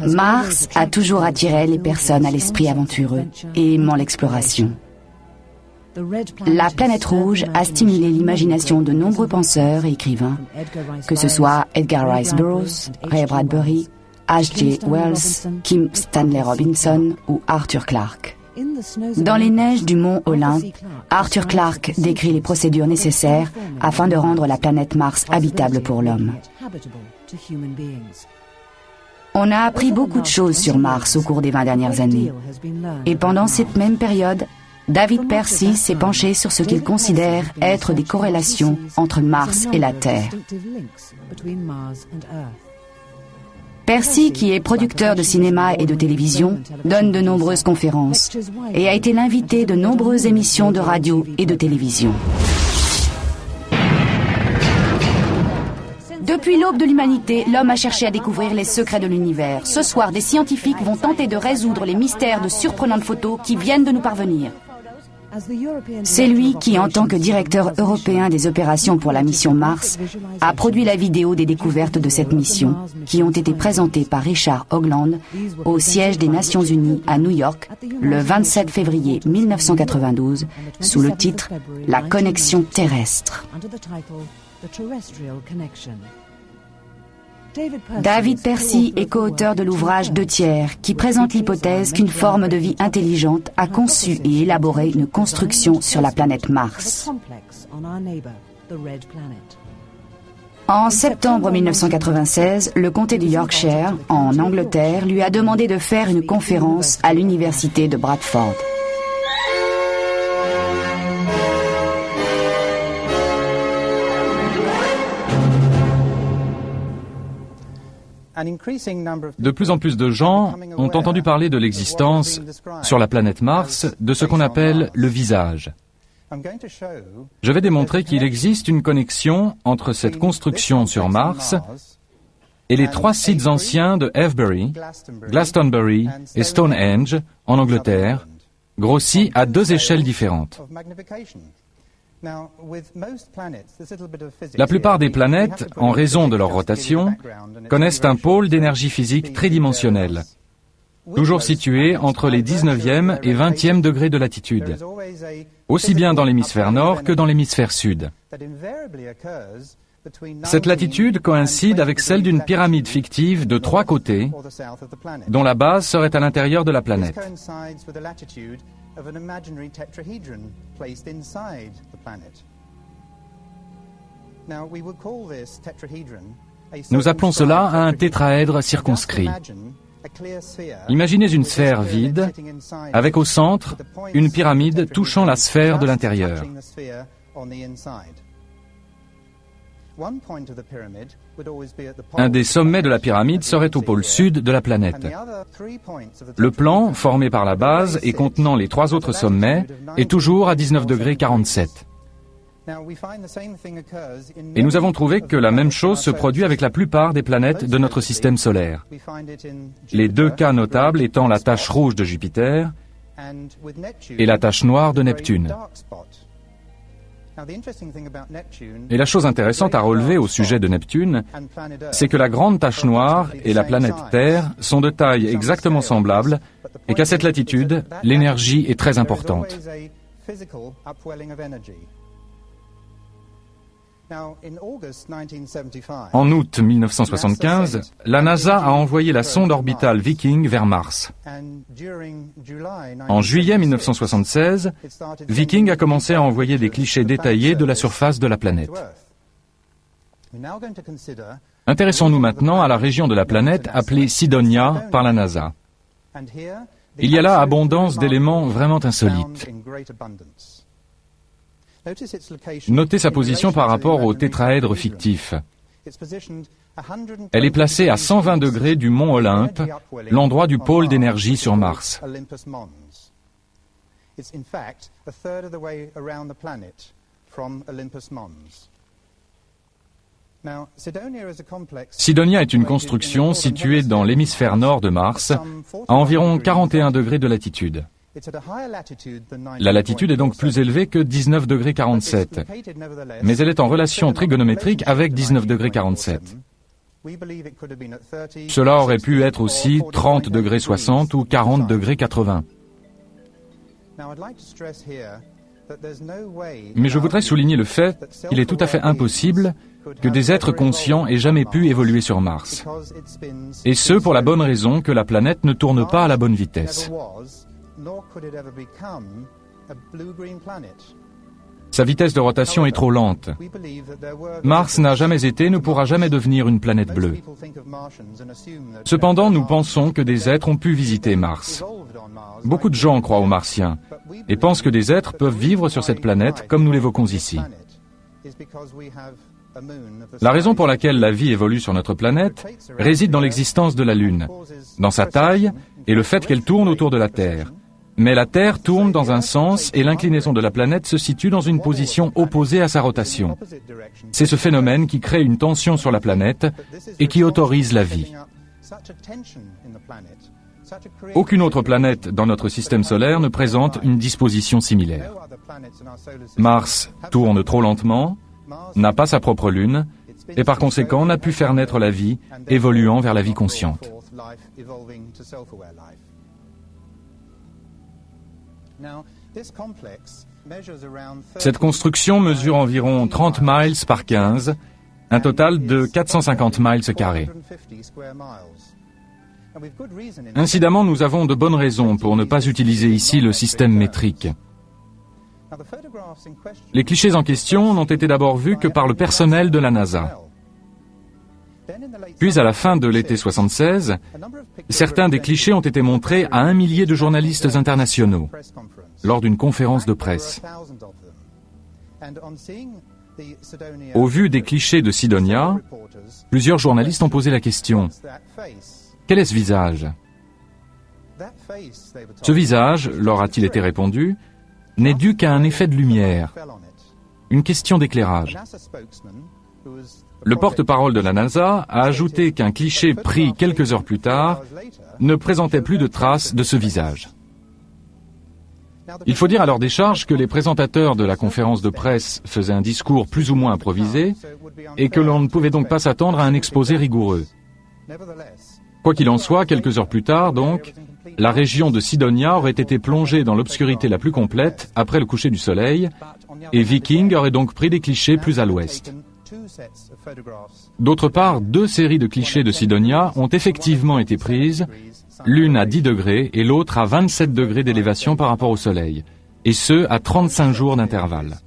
Mars a toujours attiré les personnes à l'esprit aventureux et aimant l'exploration. La planète rouge a stimulé l'imagination de nombreux penseurs et écrivains, que ce soit Edgar Rice Burroughs, Ray Bradbury, H.G. Wells, Kim Stanley Robinson ou Arthur Clarke. Dans les neiges du mont Olympe, Arthur Clarke décrit les procédures nécessaires afin de rendre la planète Mars habitable pour l'homme. On a appris beaucoup de choses sur Mars au cours des 20 dernières années. Et pendant cette même période, David Percy s'est penché sur ce qu'il considère être des corrélations entre Mars et la Terre. Percy, qui est producteur de cinéma et de télévision, donne de nombreuses conférences et a été l'invité de nombreuses émissions de radio et de télévision. Depuis l'aube de l'humanité, l'homme a cherché à découvrir les secrets de l'univers. Ce soir, des scientifiques vont tenter de résoudre les mystères de surprenantes photos qui viennent de nous parvenir. C'est lui qui, en tant que directeur européen des opérations pour la mission Mars, a produit la vidéo des découvertes de cette mission, qui ont été présentées par Richard Hoagland au siège des Nations Unies à New York le 27 février 1992, sous le titre « La connexion terrestre ». David Percy est co-auteur de l'ouvrage 2 tiers qui présente l'hypothèse qu'une forme de vie intelligente a conçu et élaboré une construction sur la planète Mars. En septembre 1996, le comté du Yorkshire, en Angleterre, lui a demandé de faire une conférence à l'université de Bradford. De plus en plus de gens ont entendu parler de l'existence, sur la planète Mars, de ce qu'on appelle le visage. Je vais démontrer qu'il existe une connexion entre cette construction sur Mars et les 3 sites anciens de Avebury, Glastonbury et Stonehenge, en Angleterre, grossis à 2 échelles différentes. La plupart des planètes, en raison de leur rotation, connaissent un pôle d'énergie physique tridimensionnel, toujours situé entre les 19e et 20e degrés de latitude, aussi bien dans l'hémisphère nord que dans l'hémisphère sud. Cette latitude coïncide avec celle d'une pyramide fictive de 3 côtés, dont la base serait à l'intérieur de la planète. Nous appelons cela un tétraèdre circonscrit. Imaginez une sphère vide, avec au centre une pyramide touchant la sphère de l'intérieur. Un des sommets de la pyramide serait au pôle sud de la planète. Le plan, formé par la base et contenant les 3 autres sommets, est toujours à 19 degrés 47. Et nous avons trouvé que la même chose se produit avec la plupart des planètes de notre système solaire. Les 2 cas notables étant la tache rouge de Jupiter et la tache noire de Neptune. Et la chose intéressante à relever au sujet de Neptune, c'est que la grande tache noire et la planète Terre sont de taille exactement semblable et qu'à cette latitude, l'énergie est très importante. En août 1975, la NASA a envoyé la sonde orbitale Viking vers Mars. En juillet 1976, Viking a commencé à envoyer des clichés détaillés de la surface de la planète. Intéressons-nous maintenant à la région de la planète appelée Cydonia par la NASA. Il y a là abondance d'éléments vraiment insolites. Notez sa position par rapport au tétraèdre fictif. Elle est placée à 120 degrés du mont Olympe, l'endroit du pôle d'énergie sur Mars. Cydonia est une construction située dans l'hémisphère nord de Mars, à environ 41 degrés de latitude. La latitude est donc plus élevée que 19 degrés 47, mais elle est en relation trigonométrique avec 19 degrés 47. Cela aurait pu être aussi 30 degrés 60 ou 40 degrés 80. Mais je voudrais souligner le fait qu'il est tout à fait impossible que des êtres conscients aient jamais pu évoluer sur Mars. Et ce, pour la bonne raison que la planète ne tourne pas à la bonne vitesse. Sa vitesse de rotation est trop lente. Mars n'a jamais été, ne pourra jamais devenir une planète bleue. Cependant, nous pensons que des êtres ont pu visiter Mars. Beaucoup de gens croient aux Martiens et pensent que des êtres peuvent vivre sur cette planète comme nous l'évoquons ici. La raison pour laquelle la vie évolue sur notre planète réside dans l'existence de la Lune, dans sa taille et le fait qu'elle tourne autour de la Terre. Mais la Terre tourne dans un sens et l'inclinaison de la planète se situe dans une position opposée à sa rotation. C'est ce phénomène qui crée une tension sur la planète et qui autorise la vie. Aucune autre planète dans notre système solaire ne présente une disposition similaire. Mars tourne trop lentement, n'a pas sa propre lune, et par conséquent n'a pu faire naître la vie, évoluant vers la vie consciente. Cette construction mesure environ 30 miles par 15, un total de 450 miles carrés. Incidemment, nous avons de bonnes raisons pour ne pas utiliser ici le système métrique. Les clichés en question n'ont été d'abord vus que par le personnel de la NASA. Puis, à la fin de l'été 76, certains des clichés ont été montrés à 1 millier de journalistes internationaux lors d'une conférence de presse. Au vu des clichés de Cydonia, plusieurs journalistes ont posé la question: quel est ce visage? Ce visage, leur a-t-il été répondu, n'est dû qu'à un effet de lumière, une question d'éclairage. Le porte-parole de la NASA a ajouté qu'un cliché pris quelques heures plus tard ne présentait plus de traces de ce visage. Il faut dire à leur décharge que les présentateurs de la conférence de presse faisaient un discours plus ou moins improvisé et que l'on ne pouvait donc pas s'attendre à un exposé rigoureux. Quoi qu'il en soit, quelques heures plus tard, donc, la région de Cydonia aurait été plongée dans l'obscurité la plus complète après le coucher du soleil, et Viking aurait donc pris des clichés plus à l'ouest. D'autre part, 2 séries de clichés de Cydonia ont effectivement été prises, l'une à 10 degrés et l'autre à 27 degrés d'élévation par rapport au soleil, et ce, à 35 jours d'intervalle.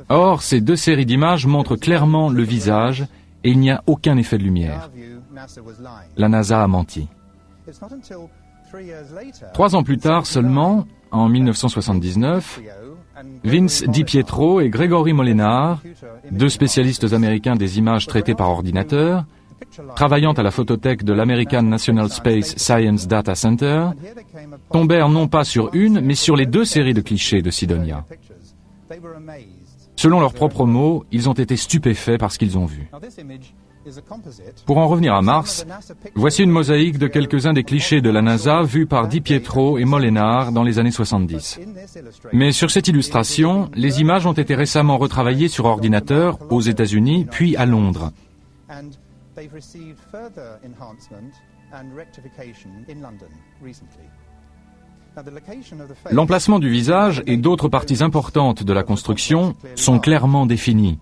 Or, ces 2 séries d'images montrent clairement le visage et il n'y a aucun effet de lumière. La NASA a menti. 3 ans plus tard seulement, en 1979, Vince DiPietro et Gregory Molenar, 2 spécialistes américains des images traitées par ordinateur, travaillant à la photothèque de l'American National Space Science Data Center, tombèrent non pas sur une, mais sur les 2 séries de clichés de Cydonia. Selon leurs propres mots, ils ont été stupéfaits par ce qu'ils ont vu. Pour en revenir à Mars, voici une mosaïque de quelques-uns des clichés de la NASA vus par DiPietro et Molenar dans les années 70. Mais sur cette illustration, les images ont été récemment retravaillées sur ordinateur aux États-Unis, puis à Londres. L'emplacement du visage et d'autres parties importantes de la construction sont clairement définis.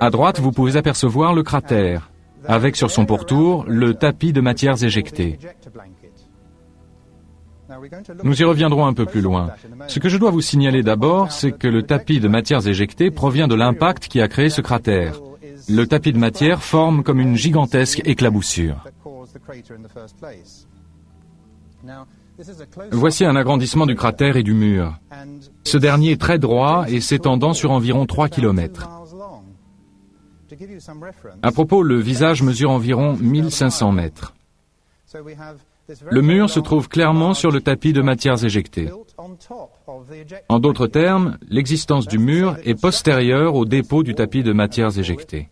À droite, vous pouvez apercevoir le cratère, avec sur son pourtour le tapis de matières éjectées. Nous y reviendrons un peu plus loin. Ce que je dois vous signaler d'abord, c'est que le tapis de matières éjectées provient de l'impact qui a créé ce cratère. Le tapis de matière forme comme une gigantesque éclaboussure. Voici un agrandissement du cratère et du mur. Ce dernier est très droit et s'étendant sur environ 3 km. À propos, le visage mesure environ 1500 mètres. Le mur se trouve clairement sur le tapis de matières éjectées. En d'autres termes, l'existence du mur est postérieure au dépôt du tapis de matières éjectées.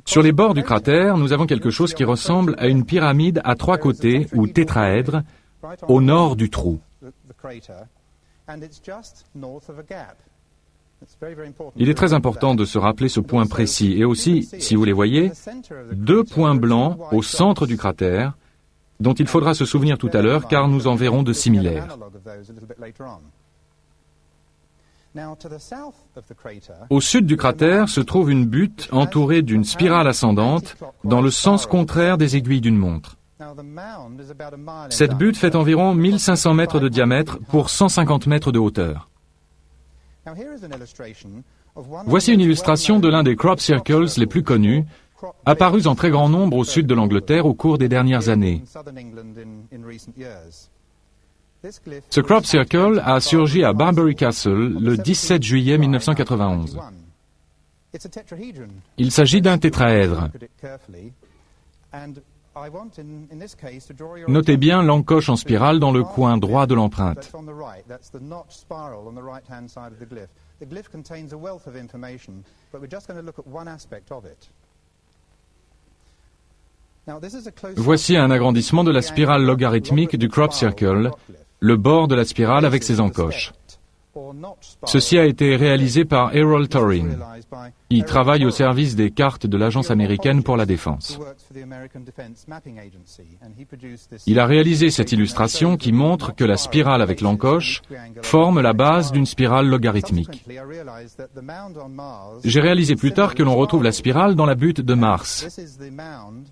Sur les bords du cratère, nous avons quelque chose qui ressemble à une pyramide à 3 côtés ou tétraèdre au nord du trou. Il est très important de se rappeler ce point précis. Et aussi, si vous les voyez, deux points blancs au centre du cratère, dont il faudra se souvenir tout à l'heure, car nous en verrons de similaires. Au sud du cratère se trouve une butte entourée d'une spirale ascendante dans le sens contraire des aiguilles d'une montre. Cette butte fait environ 1500 mètres de diamètre pour 150 mètres de hauteur. Voici une illustration de l'un des crop circles les plus connus, apparus en très grand nombre au sud de l'Angleterre au cours des dernières années. Ce crop circle a surgi à Barbury Castle le 17 juillet 1991. Il s'agit d'un tétraèdre. Notez bien l'encoche en spirale dans le coin droit de l'empreinte. Voici un agrandissement de la spirale logarithmique du crop circle, le bord de la spirale avec ses encoches. Ceci a été réalisé par Errol Torrin. Il travaille au service des cartes de l'Agence américaine pour la défense. Il a réalisé cette illustration qui montre que la spirale avec l'encoche forme la base d'une spirale logarithmique. J'ai réalisé plus tard que l'on retrouve la spirale dans la butte de Mars.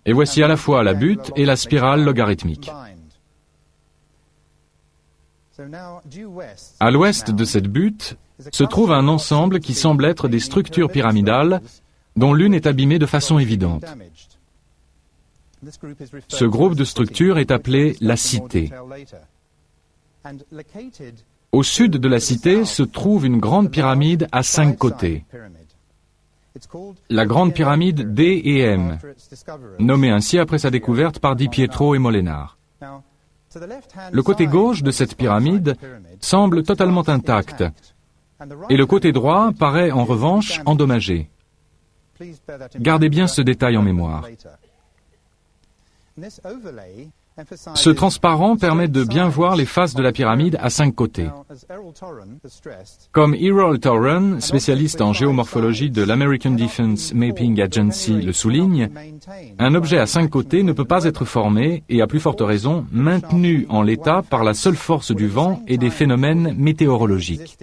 Et voici à la fois la butte et la spirale logarithmique. À l'ouest de cette butte se trouve un ensemble qui semble être des structures pyramidales dont l'une est abîmée de façon évidente. Ce groupe de structures est appelé la Cité. Au sud de la Cité se trouve une grande pyramide à 5 côtés. La grande pyramide D et M, nommée ainsi après sa découverte par Di Pietro et Molenar. Le côté gauche de cette pyramide semble totalement intact, et le côté droit paraît en revanche endommagé. Gardez bien ce détail en mémoire. Ce transparent permet de bien voir les faces de la pyramide à 5 côtés. Comme Errol Torrin, spécialiste en géomorphologie de l'American Defense Mapping Agency, le souligne, un objet à 5 côtés ne peut pas être formé, et à plus forte raison, maintenu en l'état par la seule force du vent et des phénomènes météorologiques.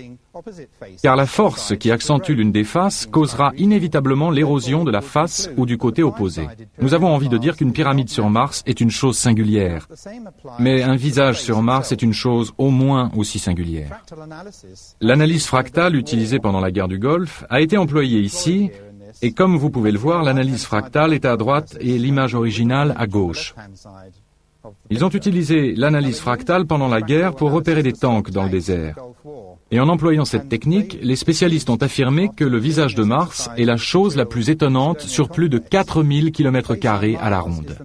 Car la force qui accentue l'une des faces causera inévitablement l'érosion de la face ou du côté opposé. Nous avons envie de dire qu'une pyramide sur Mars est une chose singulière. Mais un visage sur Mars est une chose au moins aussi singulière. L'analyse fractale utilisée pendant la guerre du Golfe a été employée ici, et comme vous pouvez le voir, l'analyse fractale est à droite et l'image originale à gauche. Ils ont utilisé l'analyse fractale pendant la guerre pour repérer des tanks dans le désert. Et en employant cette technique, les spécialistes ont affirmé que le visage de Mars est la chose la plus étonnante sur plus de 4000 km² à la ronde.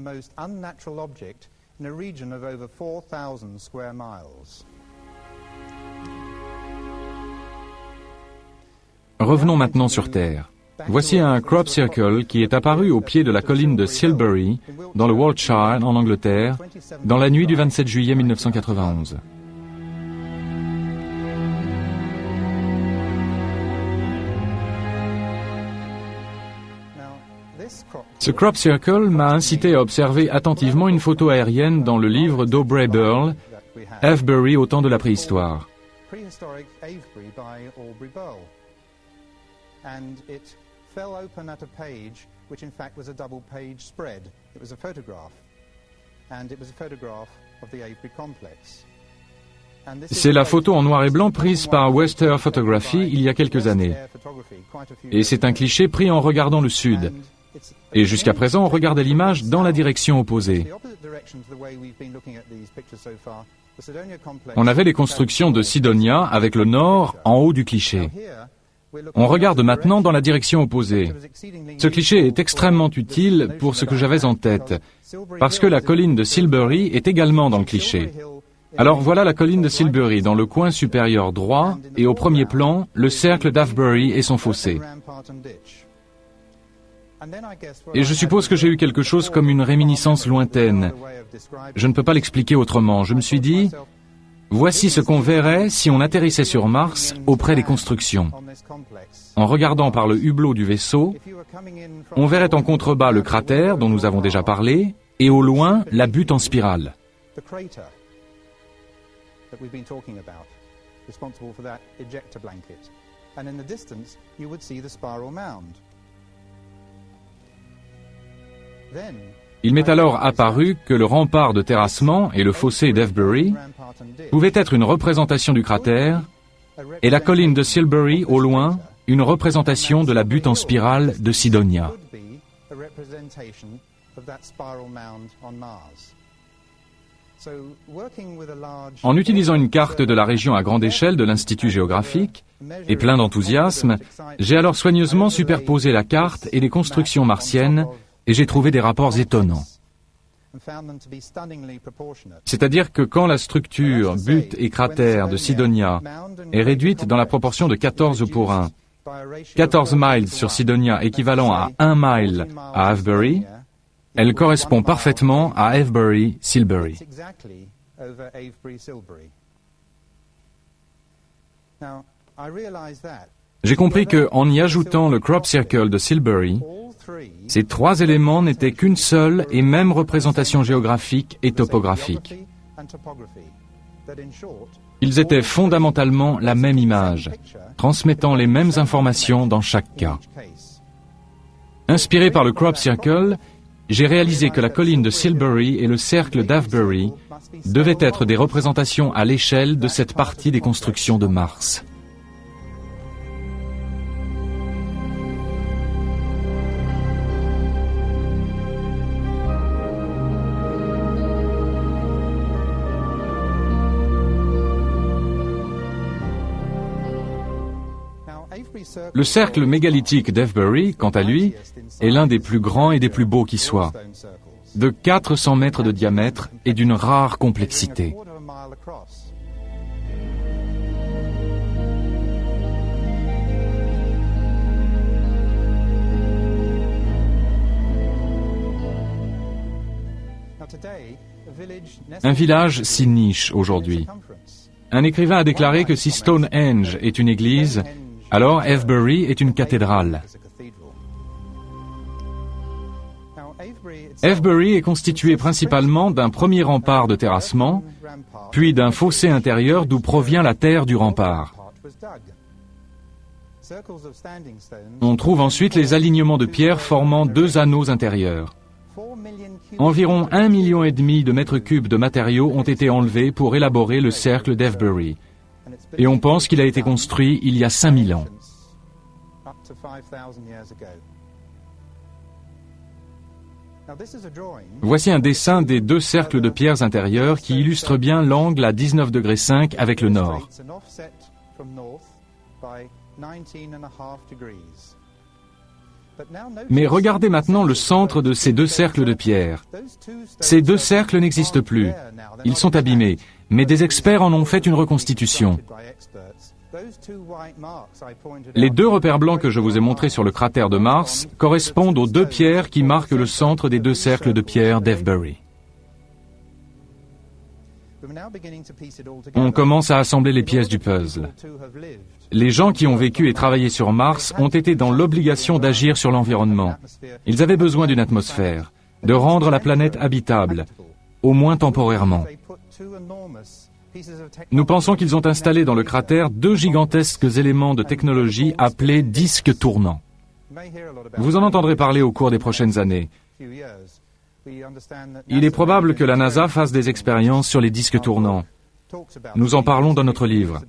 Revenons maintenant sur Terre. Voici un crop circle qui est apparu au pied de la colline de Silbury, dans le Wiltshire, en Angleterre, dans la nuit du 27 juillet 1991. Ce crop circle m'a incité à observer attentivement une photo aérienne dans le livre d'Aubrey Burle, Avebury au temps de la préhistoire. C'est la photo en noir et blanc prise par Wester Photography il y a quelques années. Et c'est un cliché pris en regardant le sud. Et jusqu'à présent, on regardait l'image dans la direction opposée. On avait les constructions de Sidonia avec le nord en haut du cliché. On regarde maintenant dans la direction opposée. Ce cliché est extrêmement utile pour ce que j'avais en tête, parce que la colline de Silbury est également dans le cliché. Alors voilà la colline de Silbury dans le coin supérieur droit, et au premier plan, le cercle d'Avebury et son fossé. Et je suppose que j'ai eu quelque chose comme une réminiscence lointaine. Je ne peux pas l'expliquer autrement. Je me suis dit, Voici ce qu'on verrait si on atterrissait sur Mars auprès des constructions. En regardant par le hublot du vaisseau, on verrait en contrebas le cratère dont nous avons déjà parlé, et au loin la butte en spirale. Il m'est alors apparu que le rempart de terrassement et le fossé d'Avebury pouvaient être une représentation du cratère, et la colline de Silbury, au loin, une représentation de la butte en spirale de Cydonia. En utilisant une carte de la région à grande échelle de l'Institut géographique, et plein d'enthousiasme, j'ai alors soigneusement superposé la carte et les constructions martiennes, et j'ai trouvé des rapports étonnants. C'est-à-dire que quand la structure, butte et cratère de Cydonia est réduite dans la proportion de 14 pour 1, 14 miles sur Cydonia équivalent à 1 mile à Avebury, elle correspond parfaitement à Avebury-Silbury. J'ai compris qu'en y ajoutant le crop circle de Silbury, ces trois éléments n'étaient qu'une seule et même représentation géographique et topographique. Ils étaient fondamentalement la même image, transmettant les mêmes informations dans chaque cas. Inspiré par le crop circle, j'ai réalisé que la colline de Silbury et le cercle d'Avebury devaient être des représentations à l'échelle de cette partie des constructions de Mars. Le cercle mégalithique d'Avebury, quant à lui, est l'un des plus grands et des plus beaux qui soient, de 400 mètres de diamètre et d'une rare complexité. Un village s'y niche aujourd'hui. Un écrivain a déclaré que si Stonehenge est une église, alors Avebury est une cathédrale. Avebury est constitué principalement d'un premier rempart de terrassement, puis d'un fossé intérieur d'où provient la terre du rempart. On trouve ensuite les alignements de pierres formant deux anneaux intérieurs. Environ 1,5 million de mètres cubes de matériaux ont été enlevés pour élaborer le cercle d'Avebury. Et on pense qu'il a été construit il y a 5000 ans. Voici un dessin des deux cercles de pierres intérieures qui illustre bien l'angle à 19,5 degrés avec le nord. Mais regardez maintenant le centre de ces deux cercles de pierre. Ces deux cercles n'existent plus. Ils sont abîmés, mais des experts en ont fait une reconstitution. Les deux repères blancs que je vous ai montrés sur le cratère de Mars correspondent aux deux pierres qui marquent le centre des deux cercles de pierre d'Avebury. On commence à assembler les pièces du puzzle. Les gens qui ont vécu et travaillé sur Mars ont été dans l'obligation d'agir sur l'environnement. Ils avaient besoin d'une atmosphère, de rendre la planète habitable, au moins temporairement. Nous pensons qu'ils ont installé dans le cratère deux gigantesques éléments de technologie appelés disques tournants. Vous en entendrez parler au cours des prochaines années. Il est probable que la NASA fasse des expériences sur les disques tournants. Nous en parlons dans notre livre.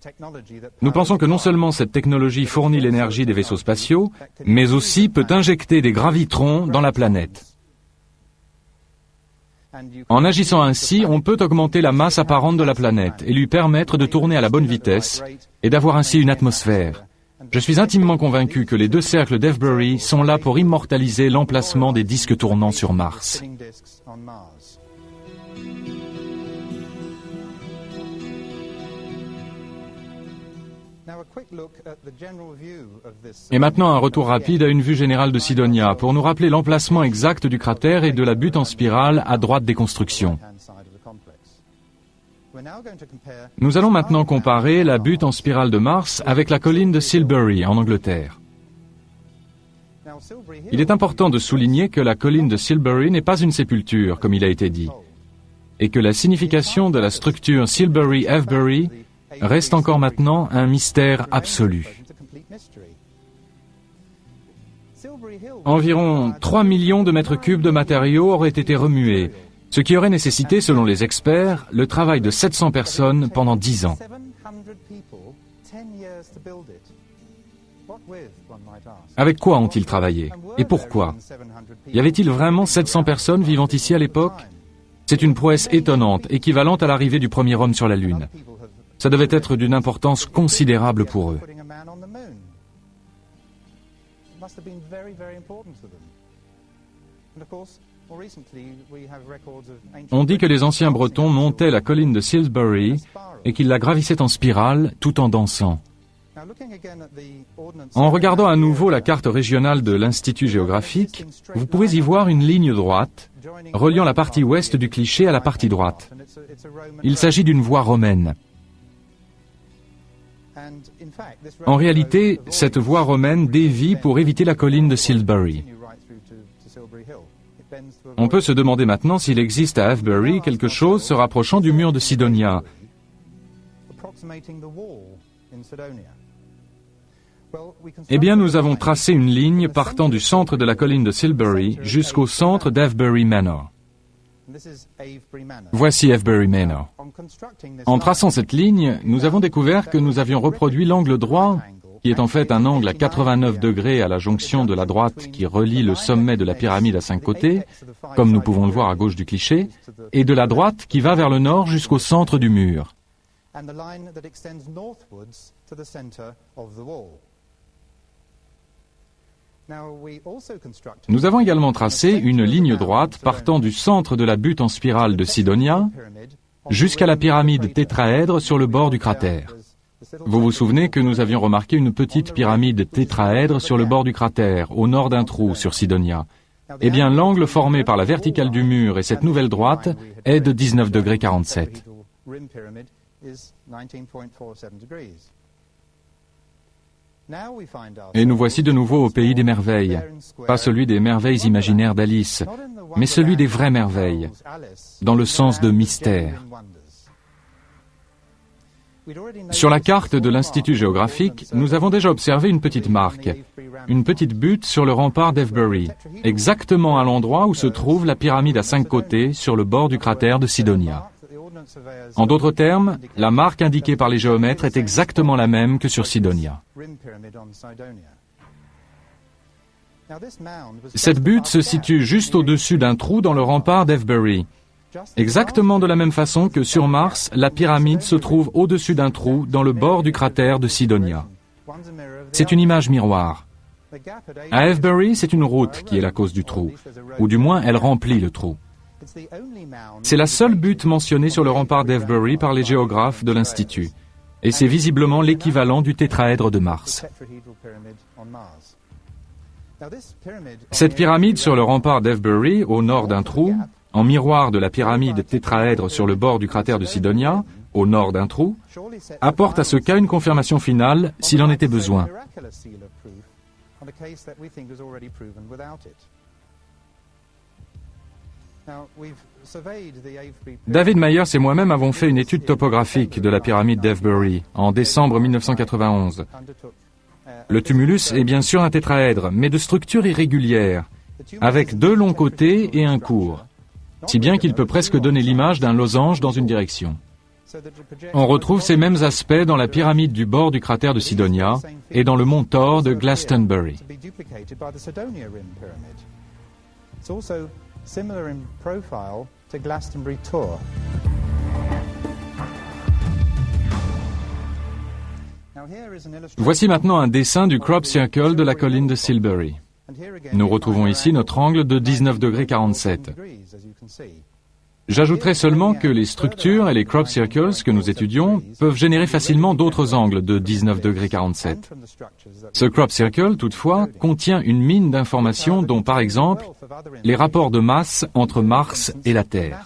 Nous pensons que non seulement cette technologie fournit l'énergie des vaisseaux spatiaux, mais aussi peut injecter des gravitrons dans la planète. En agissant ainsi, on peut augmenter la masse apparente de la planète et lui permettre de tourner à la bonne vitesse et d'avoir ainsi une atmosphère. Je suis intimement convaincu que les deux cercles d'Avebury sont là pour immortaliser l'emplacement des disques tournants sur Mars. Et maintenant un retour rapide à une vue générale de Cydonia pour nous rappeler l'emplacement exact du cratère et de la butte en spirale à droite des constructions. Nous allons maintenant comparer la butte en spirale de Mars avec la colline de Silbury en Angleterre. Il est important de souligner que la colline de Silbury n'est pas une sépulture, comme il a été dit, et que la signification de la structure Silbury-Avebury reste encore maintenant un mystère absolu. Environ 3 millions de mètres cubes de matériaux auraient été remués, ce qui aurait nécessité, selon les experts, le travail de 700 personnes pendant 10 ans. Avec quoi ont-ils travaillé? Et pourquoi? Y avait-il vraiment 700 personnes vivant ici à l'époque? C'est une prouesse étonnante, équivalente à l'arrivée du premier homme sur la Lune. Ça devait être d'une importance considérable pour eux. On dit que les anciens Bretons montaient la colline de Silbury et qu'ils la gravissaient en spirale tout en dansant. En regardant à nouveau la carte régionale de l'Institut géographique, vous pouvez y voir une ligne droite reliant la partie ouest du cliché à la partie droite. Il s'agit d'une voie romaine. En réalité, cette voie romaine dévie pour éviter la colline de Silbury. On peut se demander maintenant s'il existe à Avebury quelque chose se rapprochant du mur de Sidonia. Eh bien, nous avons tracé une ligne partant du centre de la colline de Silbury jusqu'au centre d'Avebury Manor. Voici Avebury Manor. En traçant cette ligne, nous avons découvert que nous avions reproduit l'angle droit, qui est en fait un angle à 89 degrés à la jonction de la droite qui relie le sommet de la pyramide à 5 côtés, comme nous pouvons le voir à gauche du cliché, et de la droite qui va vers le nord jusqu'au centre du mur. Nous avons également tracé une ligne droite partant du centre de la butte en spirale de Sidonia jusqu'à la pyramide tétraèdre sur le bord du cratère. Vous vous souvenez que nous avions remarqué une petite pyramide tétraèdre sur le bord du cratère, au nord d'un trou sur Sidonia. Eh bien, l'angle formé par la verticale du mur et cette nouvelle droite est de 19 degrés 47. Et nous voici de nouveau au pays des merveilles, pas celui des merveilles imaginaires d'Alice, mais celui des vraies merveilles, dans le sens de mystère. Sur la carte de l'Institut géographique, nous avons déjà observé une petite marque, une petite butte sur le rempart d'Avebury, exactement à l'endroit où se trouve la pyramide à 5 côtés sur le bord du cratère de Sidonia. En d'autres termes, la marque indiquée par les géomètres est exactement la même que sur Sidonia. Cette butte se situe juste au-dessus d'un trou dans le rempart d'Avebury. Exactement de la même façon que sur Mars, la pyramide se trouve au-dessus d'un trou dans le bord du cratère de Sidonia. C'est une image miroir. À Avebury, c'est une route qui est la cause du trou, ou du moins elle remplit le trou. C'est la seule butte mentionnée sur le rempart d'Avebury par les géographes de l'Institut, et c'est visiblement l'équivalent du tétraèdre de Mars. Cette pyramide sur le rempart d'Avebury, au nord d'un trou, en miroir de la pyramide tétraèdre sur le bord du cratère de Sidonia, au nord d'un trou, apporte à ce cas une confirmation finale s'il en était besoin. David Myers et moi-même avons fait une étude topographique de la pyramide d'Avebury en décembre 1991. Le tumulus est bien sûr un tétraèdre, mais de structure irrégulière, avec 2 longs côtés et un court, si bien qu'il peut presque donner l'image d'un losange dans une direction. On retrouve ces mêmes aspects dans la pyramide du bord du cratère de Sidonia et dans le mont Thor de Glastonbury. Voici maintenant un dessin du crop circle de la colline de Silbury. Nous retrouvons ici notre angle de 19 degrés 47. J'ajouterai seulement que les structures et les crop circles que nous étudions peuvent générer facilement d'autres angles de 19 degrés 47. Ce crop circle, toutefois, contient une mine d'informations dont, par exemple, les rapports de masse entre Mars et la Terre.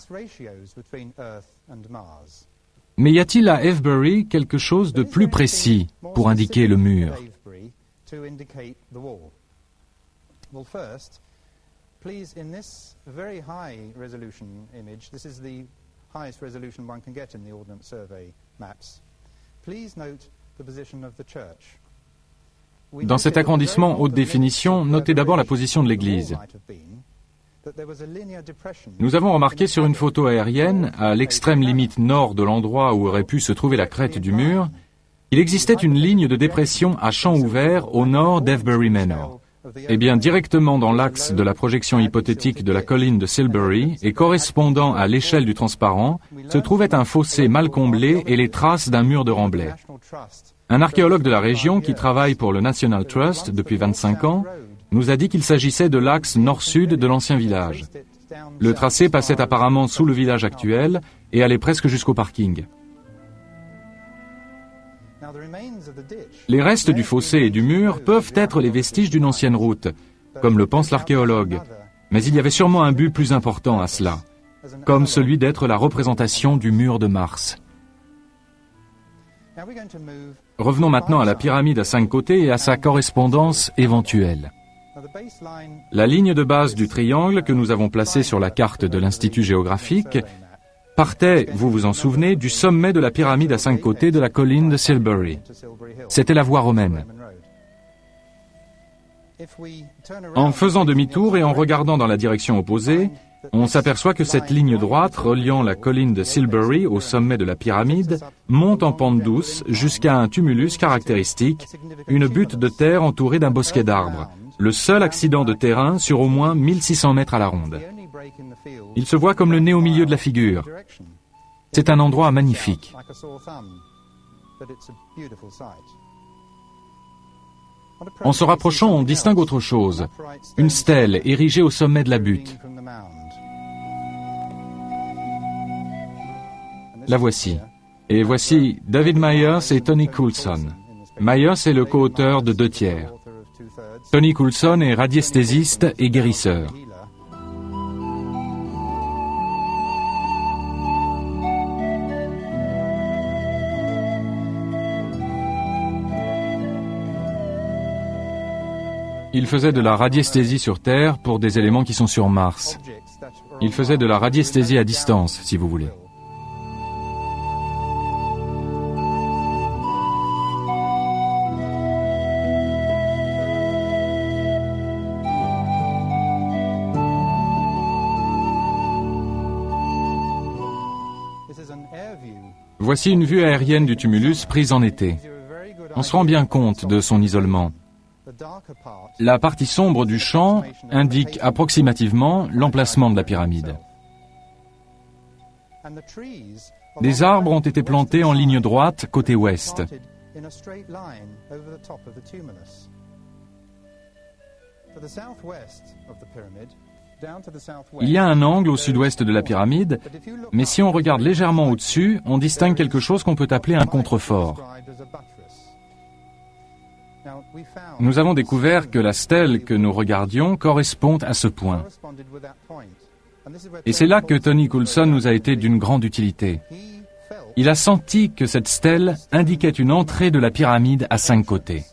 Mais y a-t-il à Avebury quelque chose de plus précis pour indiquer le mur? Dans cet agrandissement haute définition, notez d'abord la position de l'église. Nous avons remarqué sur une photo aérienne, à l'extrême limite nord de l'endroit où aurait pu se trouver la crête du mur, il existait une ligne de dépression à champ ouvert au nord d'Avebury Manor. Eh bien, directement dans l'axe de la projection hypothétique de la colline de Silbury et correspondant à l'échelle du transparent, se trouvait un fossé mal comblé et les traces d'un mur de remblai. Un archéologue de la région qui travaille pour le National Trust depuis 25 ans nous a dit qu'il s'agissait de l'axe nord-sud de l'ancien village. Le tracé passait apparemment sous le village actuel et allait presque jusqu'au parking. Les restes du fossé et du mur peuvent être les vestiges d'une ancienne route, comme le pense l'archéologue, mais il y avait sûrement un but plus important à cela, comme celui d'être la représentation du mur de Mars. Revenons maintenant à la pyramide à 5 côtés et à sa correspondance éventuelle. La ligne de base du triangle que nous avons placé sur la carte de l'Institut géographique partait, vous vous en souvenez, du sommet de la pyramide à 5 côtés de la colline de Silbury. C'était la voie romaine. En faisant demi-tour et en regardant dans la direction opposée, on s'aperçoit que cette ligne droite reliant la colline de Silbury au sommet de la pyramide monte en pente douce jusqu'à un tumulus caractéristique, une butte de terre entourée d'un bosquet d'arbres, le seul accident de terrain sur au moins 1600 mètres à la ronde. Il se voit comme le nez au milieu de la figure. C'est un endroit magnifique. En se rapprochant, on distingue autre chose. Une stèle érigée au sommet de la butte. La voici. Et voici David Myers et Tony Coulson. Myers est le co-auteur de 2/3. Tony Coulson est radiesthésiste et guérisseur. Il faisait de la radiesthésie sur Terre pour des éléments qui sont sur Mars. Il faisait de la radiesthésie à distance, si vous voulez. Voici une vue aérienne du tumulus prise en été. On se rend bien compte de son isolement. La partie sombre du champ indique approximativement l'emplacement de la pyramide. Des arbres ont été plantés en ligne droite côté ouest. Il y a un angle au sud-ouest de la pyramide, mais si on regarde légèrement au-dessus, on distingue quelque chose qu'on peut appeler un contrefort. Nous avons découvert que la stèle que nous regardions correspond à ce point. Et c'est là que Tony Coulson nous a été d'une grande utilité. Il a senti que cette stèle indiquait une entrée de la pyramide à 5 côtés.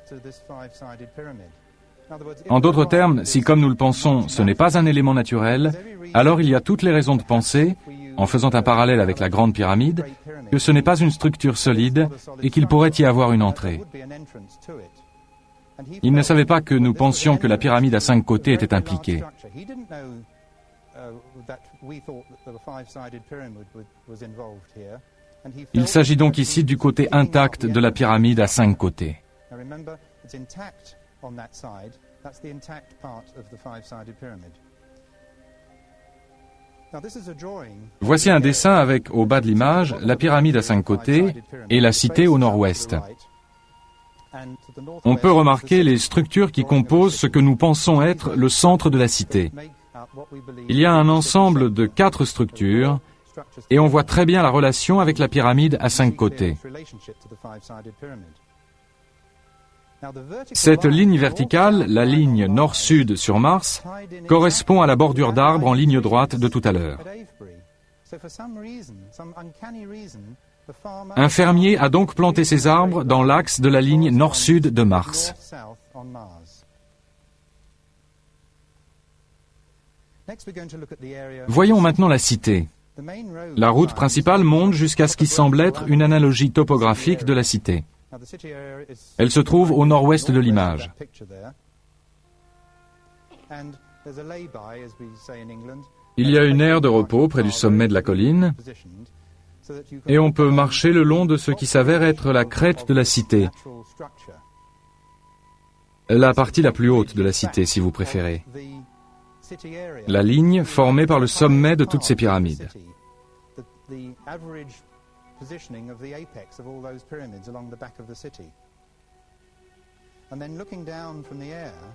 En d'autres termes, si comme nous le pensons, ce n'est pas un élément naturel, alors il y a toutes les raisons de penser, en faisant un parallèle avec la grande pyramide, que ce n'est pas une structure solide et qu'il pourrait y avoir une entrée. Il ne savait pas que nous pensions que la pyramide à 5 côtés était impliquée. Il s'agit donc ici du côté intact de la pyramide à 5 côtés. Voici un dessin avec, au bas de l'image, la pyramide à 5 côtés et la cité au nord-ouest. On peut remarquer les structures qui composent ce que nous pensons être le centre de la cité. Il y a un ensemble de 4 structures et on voit très bien la relation avec la pyramide à 5 côtés. Cette ligne verticale, la ligne nord-sud sur Mars, correspond à la bordure d'arbres en ligne droite de tout à l'heure. Un fermier a donc planté ses arbres dans l'axe de la ligne nord-sud de Mars. Voyons maintenant la cité. La route principale monte jusqu'à ce qui semble être une analogie topographique de la cité. Elle se trouve au nord-ouest de l'image. Il y a une aire de repos près du sommet de la colline et on peut marcher le long de ce qui s'avère être la crête de la cité. La partie la plus haute de la cité, si vous préférez. La ligne formée par le sommet de toutes ces pyramides.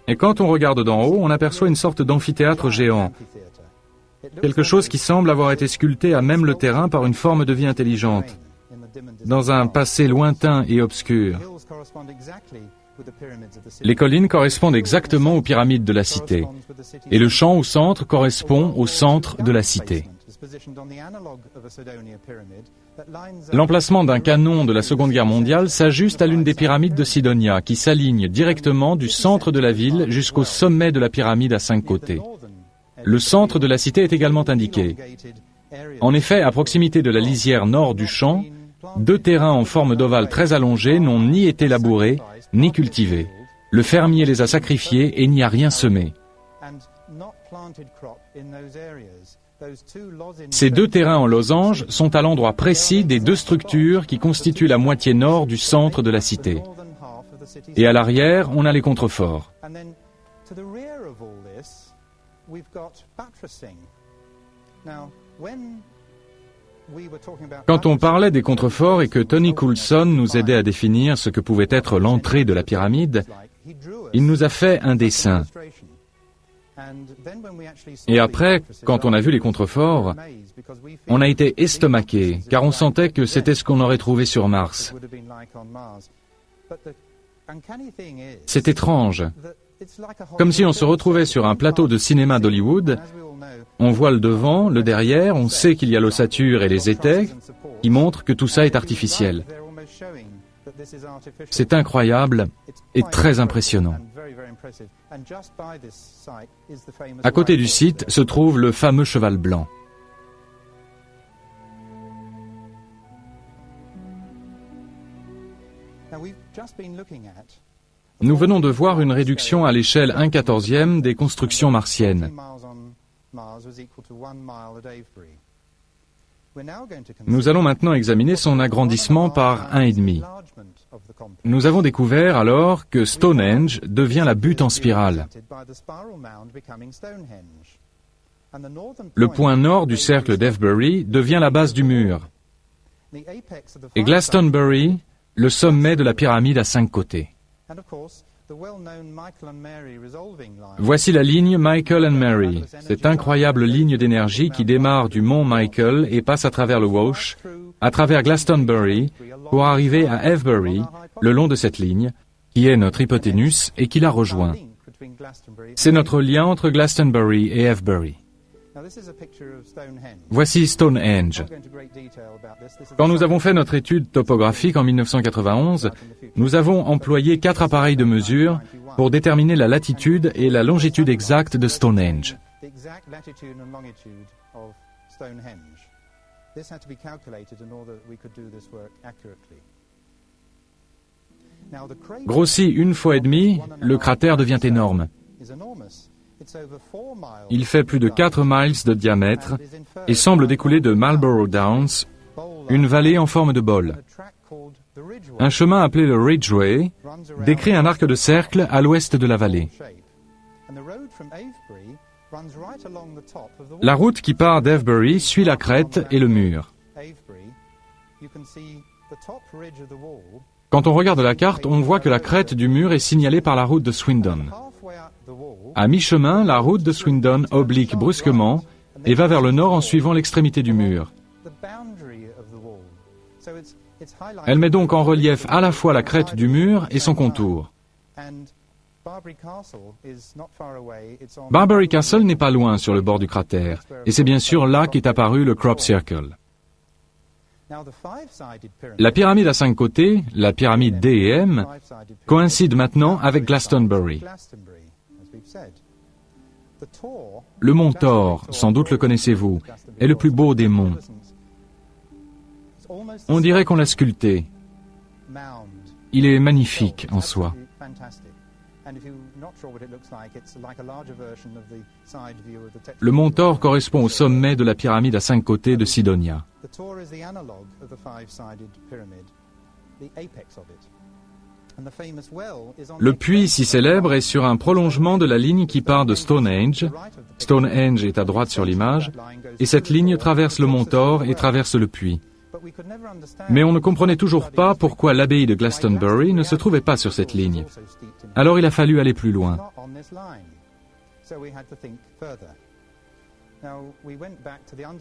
Et quand on regarde d'en haut, on aperçoit une sorte d'amphithéâtre géant. Quelque chose qui semble avoir été sculpté à même le terrain par une forme de vie intelligente, dans un passé lointain et obscur. Les collines correspondent exactement aux pyramides de la cité, et le champ au centre correspond au centre de la cité. L'emplacement d'un canon de la Seconde Guerre mondiale s'ajuste à l'une des pyramides de Sidonia, qui s'aligne directement du centre de la ville jusqu'au sommet de la pyramide à 5 côtés. Le centre de la cité est également indiqué. En effet, à proximité de la lisière nord du champ, 2 terrains en forme d'ovale très allongés n'ont ni été labourés, ni cultivés. Le fermier les a sacrifiés et n'y a rien semé. Ces 2 terrains en losange sont à l'endroit précis des 2 structures qui constituent la moitié nord du centre de la cité. Et à l'arrière, on a les contreforts. Quand on parlait des contreforts et que Tony Coulson nous aidait à définir ce que pouvait être l'entrée de la pyramide, il nous a fait un dessin. Et après, quand on a vu les contreforts, on a été estomaqué, car on sentait que c'était ce qu'on aurait trouvé sur Mars. C'est étrange. Comme si on se retrouvait sur un plateau de cinéma d'Hollywood, on voit le devant, le derrière, on sait qu'il y a l'ossature et les étais, qui montrent que tout ça est artificiel. C'est incroyable et très impressionnant. À côté du site se trouve le fameux cheval blanc. Nous venons de voir une réduction à l'échelle 1/14e des constructions martiennes. Nous allons maintenant examiner son agrandissement par 1,5. Nous avons découvert alors que Stonehenge devient la butte en spirale. Le point nord du cercle d'Avebury devient la base du mur. Et Glastonbury, le sommet de la pyramide à 5 côtés. Voici la ligne Michael and Mary, cette incroyable ligne d'énergie qui démarre du mont Michael et passe à travers le Wash, à travers Glastonbury, pour arriver à Avebury, le long de cette ligne, qui est notre hypoténuse et qui la rejoint. C'est notre lien entre Glastonbury et Avebury. Voici Stonehenge. Quand nous avons fait notre étude topographique en 1991, nous avons employé 4 appareils de mesure pour déterminer la latitude et la longitude exacte de Stonehenge. Grossi 1,5 fois, le cratère devient énorme. Il fait plus de 4 miles de diamètre et semble découler de Marlborough Downs, une vallée en forme de bol. Un chemin appelé le Ridgeway décrit un arc de cercle à l'ouest de la vallée. La route qui part d'Avebury suit la crête et le mur. Quand on regarde la carte, on voit que la crête du mur est signalée par la route de Swindon. À mi-chemin, la route de Swindon oblique brusquement et va vers le nord en suivant l'extrémité du mur. Elle met donc en relief à la fois la crête du mur et son contour. Barbary Castle n'est pas loin sur le bord du cratère, et c'est bien sûr là qu'est apparu le Crop Circle. La pyramide à 5 côtés, la pyramide D et M, coïncide maintenant avec Glastonbury. Le mont Thor, sans doute le connaissez-vous, est le plus beau des monts. On dirait qu'on l'a sculpté. Il est magnifique en soi. Le mont Thor correspond au sommet de la pyramide à 5 côtés de Sidonia. Le puits si célèbre est sur un prolongement de la ligne qui part de Stonehenge. Stonehenge est à droite sur l'image, et cette ligne traverse le mont Thor et traverse le puits. Mais on ne comprenait toujours pas pourquoi l'abbaye de Glastonbury ne se trouvait pas sur cette ligne. Alors il a fallu aller plus loin.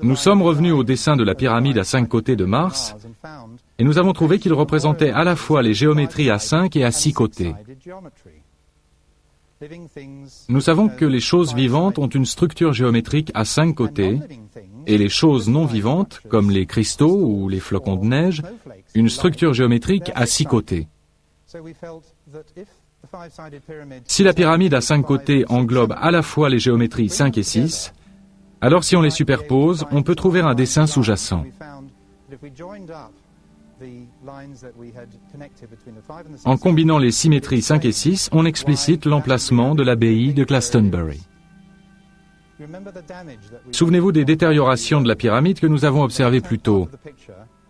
Nous sommes revenus au dessin de la pyramide à 5 côtés de Mars, et nous avons trouvé qu'il représentait à la fois les géométries à 5 et à 6 côtés. Nous savons que les choses vivantes ont une structure géométrique à 5 côtés, et les choses non vivantes, comme les cristaux ou les flocons de neige, une structure géométrique à 6 côtés. Si la pyramide à 5 côtés englobe à la fois les géométries 5 et 6, alors si on les superpose, on peut trouver un dessin sous-jacent. En combinant les symétries 5 et 6, on explicite l'emplacement de l'abbaye de Glastonbury. Souvenez-vous des détériorations de la pyramide que nous avons observées plus tôt.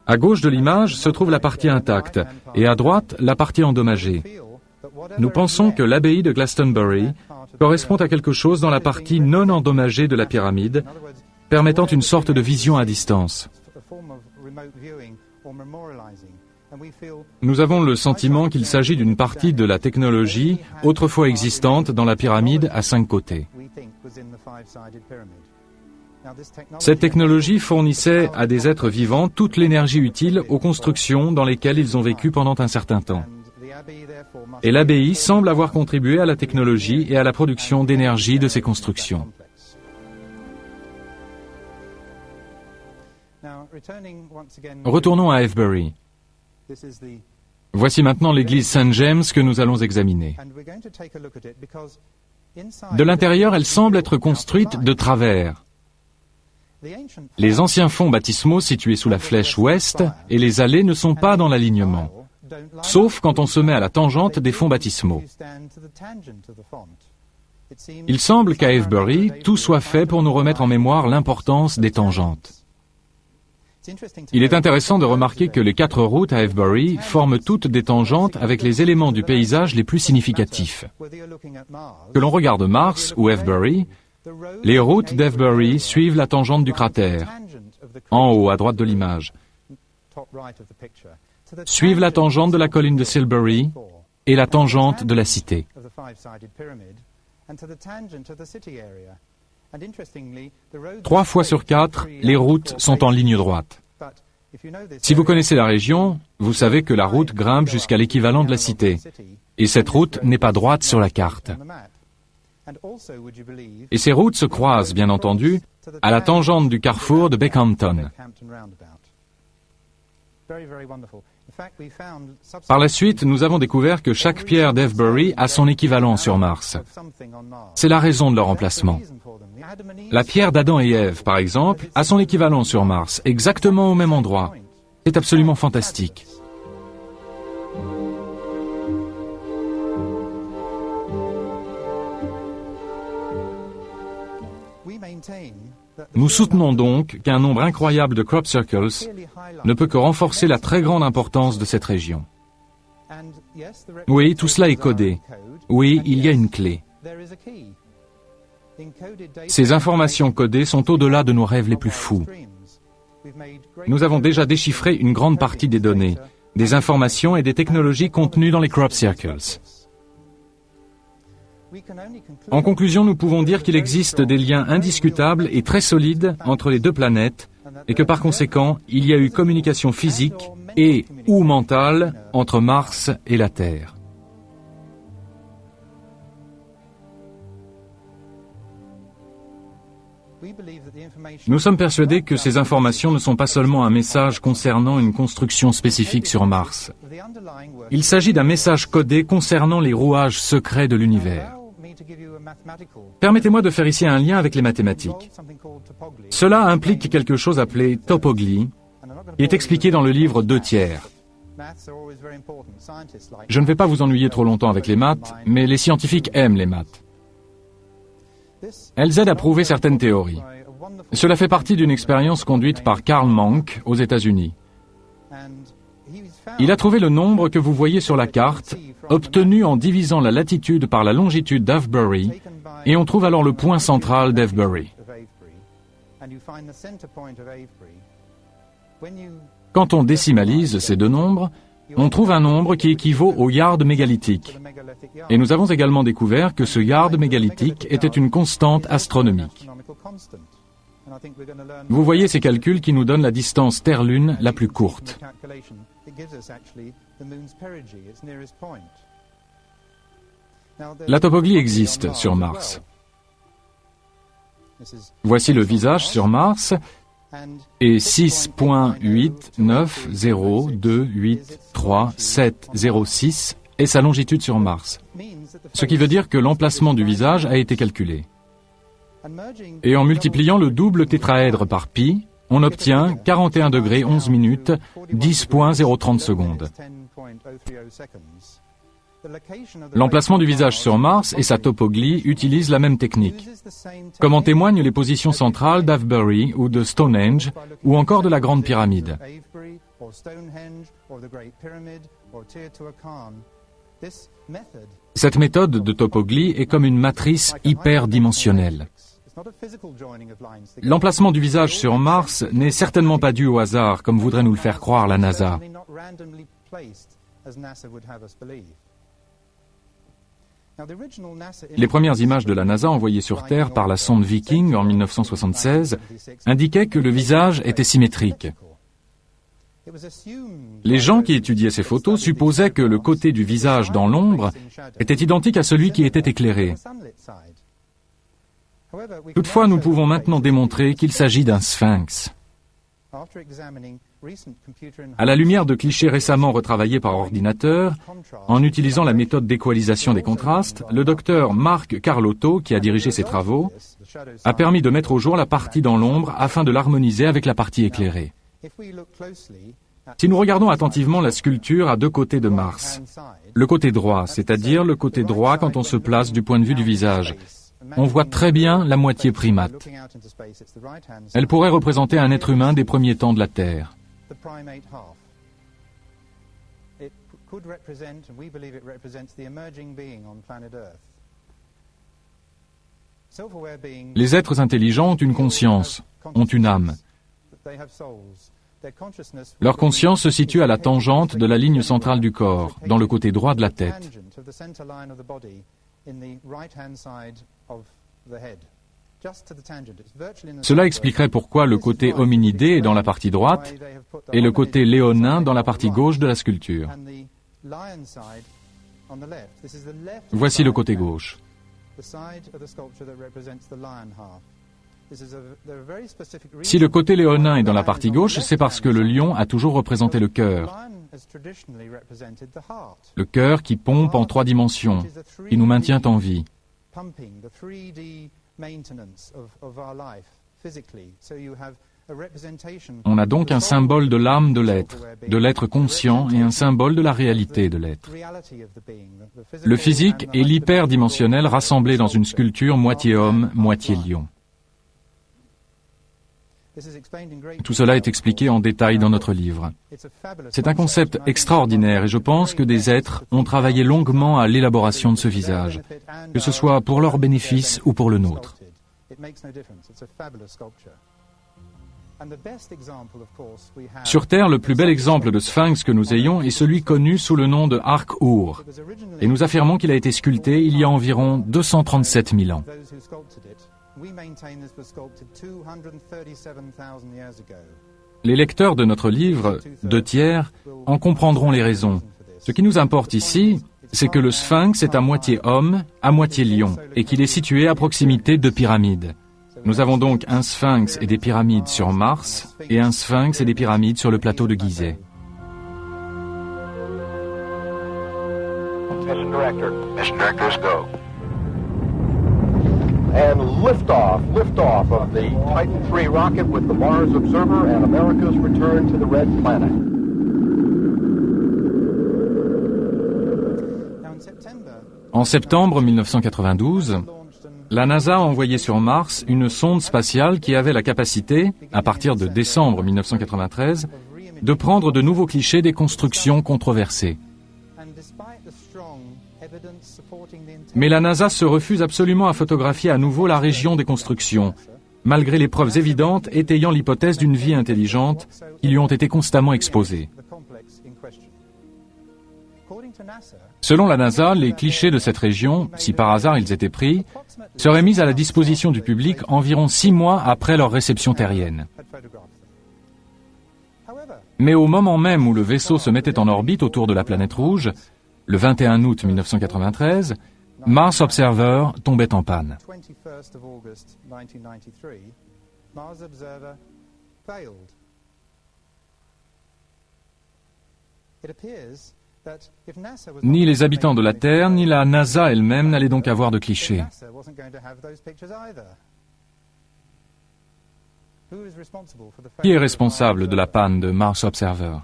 À gauche de l'image se trouve la partie intacte, et à droite, la partie endommagée. Nous pensons que l'abbaye de Glastonbury correspond à quelque chose dans la partie non endommagée de la pyramide, permettant une sorte de vision à distance. Nous avons le sentiment qu'il s'agit d'une partie de la technologie autrefois existante dans la pyramide à 5 côtés. Cette technologie fournissait à des êtres vivants toute l'énergie utile aux constructions dans lesquelles ils ont vécu pendant un certain temps. Et l'abbaye semble avoir contribué à la technologie et à la production d'énergie de ces constructions. Retournons à Avebury. Voici maintenant l'église St. James que nous allons examiner. De l'intérieur, elle semble être construite de travers. Les anciens fonts baptismaux situés sous la flèche ouest et les allées ne sont pas dans l'alignement, sauf quand on se met à la tangente des fonts baptismaux. Il semble qu'à Avebury, tout soit fait pour nous remettre en mémoire l'importance des tangentes. Il est intéressant de remarquer que les 4 routes à Avebury forment toutes des tangentes avec les éléments du paysage les plus significatifs. Que l'on regarde Mars ou Avebury, les routes d'Avebury suivent la tangente du cratère, en haut à droite de l'image, suivent la tangente de la colline de Silbury et la tangente de la cité. 3 fois sur 4, les routes sont en ligne droite. Si vous connaissez la région, vous savez que la route grimpe jusqu'à l'équivalent de la cité, et cette route n'est pas droite sur la carte. Et ces routes se croisent, bien entendu, à la tangente du carrefour de Beckhampton. Par la suite, nous avons découvert que chaque pierre d'Avebury a son équivalent sur Mars. C'est la raison de leur emplacement. La pierre d'Adam et Ève, par exemple, a son équivalent sur Mars, exactement au même endroit. C'est absolument fantastique. Nous soutenons donc qu'un nombre incroyable de crop circles ne peut que renforcer la très grande importance de cette région. Oui, tout cela est codé. Oui, il y a une clé. Ces informations codées sont au-delà de nos rêves les plus fous. Nous avons déjà déchiffré une grande partie des données, des informations et des technologies contenues dans les crop circles. En conclusion, nous pouvons dire qu'il existe des liens indiscutables et très solides entre les 2 planètes et que par conséquent, il y a eu communication physique et ou mentale entre Mars et la Terre. Nous sommes persuadés que ces informations ne sont pas seulement un message concernant une construction spécifique sur Mars. Il s'agit d'un message codé concernant les rouages secrets de l'univers. Permettez-moi de faire ici un lien avec les mathématiques. Cela implique quelque chose appelé topoglie, qui est expliqué dans le livre 2/3. Je ne vais pas vous ennuyer trop longtemps avec les maths, mais les scientifiques aiment les maths. Elles aident à prouver certaines théories. Cela fait partie d'une expérience conduite par Karl Monk aux États-Unis. Il a trouvé le nombre que vous voyez sur la carte, obtenu en divisant la latitude par la longitude d'Avebury, et on trouve alors le point central d'Avebury. Quand on décimalise ces deux nombres, on trouve un nombre qui équivaut au yard mégalithique. Et nous avons également découvert que ce yard mégalithique était une constante astronomique. Vous voyez ces calculs qui nous donnent la distance Terre-Lune la plus courte. La topoglie existe sur Mars. Voici le visage sur Mars et 6.8902837006 est sa longitude sur Mars, ce qui veut dire que l'emplacement du visage a été calculé. Et en multipliant le double tétraèdre par pi, on obtient 41 degrés 11 minutes 10.030 secondes. L'emplacement du visage sur Mars et sa topoglie utilisent la même technique, comme en témoignent les positions centrales d'Avebury ou de Stonehenge ou encore de la Grande Pyramide. Cette méthode de topoglie est comme une matrice hyperdimensionnelle. L'emplacement du visage sur Mars n'est certainement pas dû au hasard, comme voudrait nous le faire croire la NASA. Les premières images de la NASA envoyées sur Terre par la sonde Viking en 1976 indiquaient que le visage était symétrique. Les gens qui étudiaient ces photos supposaient que le côté du visage dans l'ombre était identique à celui qui était éclairé. Toutefois, nous pouvons maintenant démontrer qu'il s'agit d'un sphinx. À la lumière de clichés récemment retravaillés par ordinateur, en utilisant la méthode d'équalisation des contrastes, le docteur Marc Carlotto, qui a dirigé ces travaux, a permis de mettre au jour la partie dans l'ombre afin de l'harmoniser avec la partie éclairée. Si nous regardons attentivement la sculpture à deux côtés de Mars, le côté droit, c'est-à-dire le côté droit quand on se place du point de vue du visage, on voit très bien la moitié primate. Elle pourrait représenter un être humain des premiers temps de la Terre. Les êtres intelligents ont une conscience, ont une âme. Leur conscience se situe à la tangente de la ligne centrale du corps, dans le côté droit de la tête. Cela expliquerait pourquoi le côté hominidé est dans la partie droite et le côté léonin dans la partie gauche de la sculpture. Voici le côté gauche. Si le côté léonin est dans la partie gauche, c'est parce que le lion a toujours représenté le cœur. Le cœur qui pompe en 3 dimensions, qui nous maintient en vie. On a donc un symbole de l'âme de l'être conscient et un symbole de la réalité de l'être. Le physique et l'hyperdimensionnel rassemblés dans une sculpture moitié homme, moitié lion. Tout cela est expliqué en détail dans notre livre. C'est un concept extraordinaire et je pense que des êtres ont travaillé longuement à l'élaboration de ce visage, que ce soit pour leur bénéfice ou pour le nôtre. Sur Terre, le plus bel exemple de sphinx que nous ayons est celui connu sous le nom de Ark-Ur, et nous affirmons qu'il a été sculpté il y a environ 237 000 ans. Les lecteurs de notre livre, 2/3, en comprendront les raisons. Ce qui nous importe ici, c'est que le sphinx est à moitié homme, à moitié lion, et qu'il est situé à proximité de pyramides. Nous avons donc un sphinx et des pyramides sur Mars et un sphinx et des pyramides sur le plateau de Gizeh. Mission directors go. And liftoff of the Titan III rocket with the Mars Observer and America's return to the Red Planet. En septembre 1992, la NASA a envoyé sur Mars une sonde spatiale qui avait la capacité, à partir de décembre 1993, de prendre de nouveaux clichés des constructions controversées. Mais la NASA se refuse absolument à photographier à nouveau la région des constructions, malgré les preuves évidentes étayant l'hypothèse d'une vie intelligente qui lui ont été constamment exposées. Selon la NASA, les clichés de cette région, si par hasard ils étaient pris, seraient mis à la disposition du public environ 6 mois après leur réception terrienne. Mais au moment même où le vaisseau se mettait en orbite autour de la planète rouge, le 21 août 1993, Mars Observer tombait en panne. Ni les habitants de la Terre, ni la NASA elle-même n'allaient donc avoir de clichés. Qui est responsable de la panne de Mars Observer?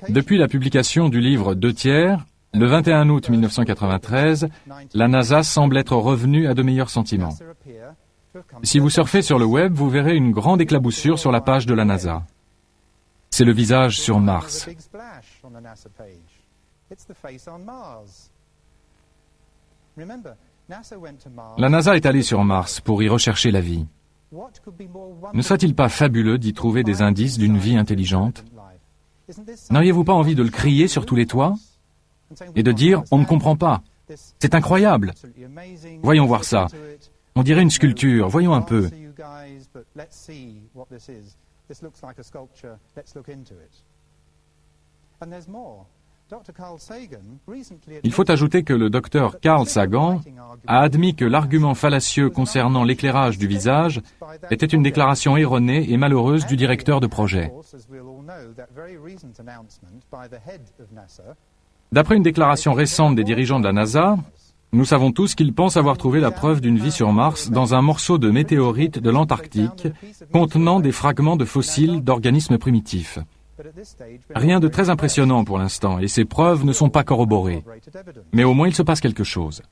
Depuis la publication du livre 2/3, le 21 août 1993, la NASA semble être revenue à de meilleurs sentiments. Si vous surfez sur le web, vous verrez une grande éclaboussure sur la page de la NASA. C'est le visage sur Mars. La NASA est allée sur Mars pour y rechercher la vie. Ne serait-il pas fabuleux d'y trouver des indices d'une vie intelligente? N'auriez-vous pas envie de le crier sur tous les toits et de dire « on ne comprend pas, c'est incroyable, voyons voir ça, on dirait une sculpture, voyons un peu ». Il faut ajouter que le docteur Carl Sagan a admis que l'argument fallacieux concernant l'éclairage du visage était une déclaration erronée et malheureuse du directeur de projet. D'après une déclaration récente des dirigeants de la NASA, nous savons tous qu'ils pensent avoir trouvé la preuve d'une vie sur Mars dans un morceau de météorite de l'Antarctique contenant des fragments de fossiles d'organismes primitifs. Rien de très impressionnant pour l'instant, et ces preuves ne sont pas corroborées. Mais au moins il se passe quelque chose.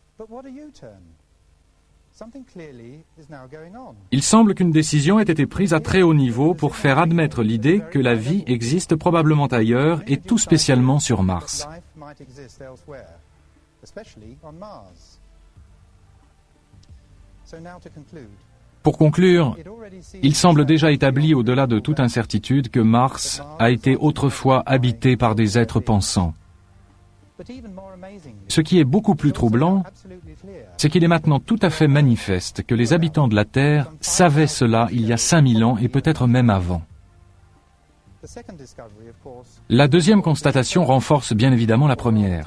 Il semble qu'une décision ait été prise à très haut niveau pour faire admettre l'idée que la vie existe probablement ailleurs et tout spécialement sur Mars. Pour conclure, il semble déjà établi au-delà de toute incertitude que Mars a été autrefois habité par des êtres pensants. Ce qui est beaucoup plus troublant, c'est qu'il est maintenant tout à fait manifeste que les habitants de la Terre savaient cela il y a 5000 ans et peut-être même avant. La deuxième constatation renforce bien évidemment la première.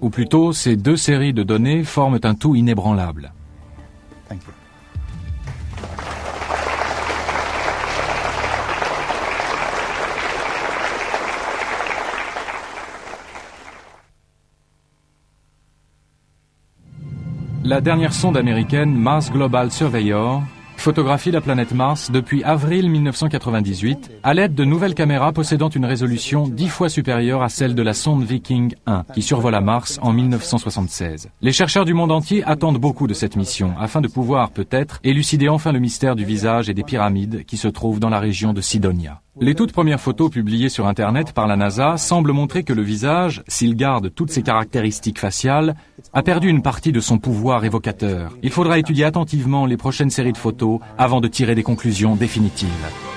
Ou plutôt, ces deux séries de données forment un tout inébranlable. La dernière sonde américaine Mars Global Surveyor photographie la planète Mars depuis avril 1998 à l'aide de nouvelles caméras possédant une résolution 10 fois supérieure à celle de la sonde Viking 1 qui survola Mars en 1976. Les chercheurs du monde entier attendent beaucoup de cette mission afin de pouvoir, peut-être, élucider enfin le mystère du visage et des pyramides qui se trouvent dans la région de Cydonia. Les toutes premières photos publiées sur Internet par la NASA semblent montrer que le visage, s'il garde toutes ses caractéristiques faciales, a perdu une partie de son pouvoir évocateur. Il faudra étudier attentivement les prochaines séries de photos avant de tirer des conclusions définitives.